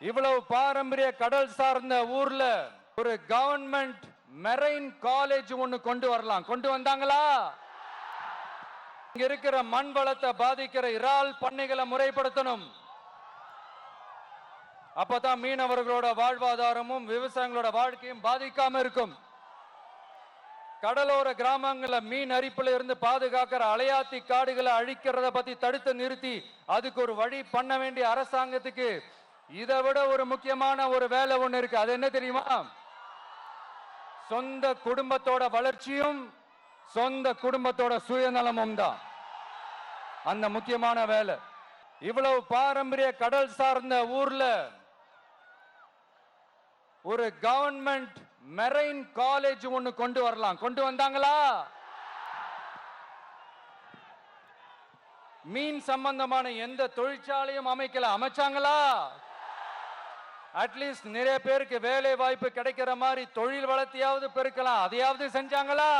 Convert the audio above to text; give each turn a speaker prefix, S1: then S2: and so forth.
S1: இவ்வளவு பாரம்பரிய கடல் சார்ந்த ஊர்ல ஒரு கவர்மெண்ட் மெரைன் காலேஜ் ஒன்னு கொண்டு வரலாம். கொண்டு வந்தாங்களா? இங்க இருக்கிற மண் வளத்தை பாதிக்கிற இறால் பண்ணைகளை முறைப்படுத்தணும். அப்பதான் மீனவர்களோட வாழ்வாதாரமும் விவசாயிகளோட வாழ்க்கையும் பாதிக்காம இருக்கும். கடலோர கிராமங்கள மீன் அரிப்புல இருந்து பாதுகாக்கிற அலையாத்தி காடுகளை அழிக்கிறத பத்தி தடுத்து நிறுத்தி அதுக்கு ஒரு வழி பண்ண வேண்டிய அரசாங்கத்துக்கு இதை விட ஒரு முக்கியமான ஒரு வேலை ஒண்ணு இருக்கு. அது என்ன தெரியுமா? சொந்த குடும்பத்தோட வளர்ச்சியும் சொந்த குடும்பத்தோட சுயநலமும் தான் அந்த முக்கியமான வேலை. இவ்வளவு பாரம்பரிய கடல் சார்ந்த ஊர்ல ஒரு கவர்மெண்ட் மெரைன் காலேஜ் ஒன்னு கொண்டு வரலாம். கொண்டு வந்தாங்களா? மீன் சம்பந்தமான எந்த தொழிற்சாலையும் அமைக்கல. அமைச்சாங்களா? அட்லீஸ்ட் நிறைய பேருக்கு வேலை வாய்ப்பு கிடைக்கிற மாதிரி தொழில் வளர்த்தியாவது பெருக்கலாம். அதையாவது செஞ்சாங்களா?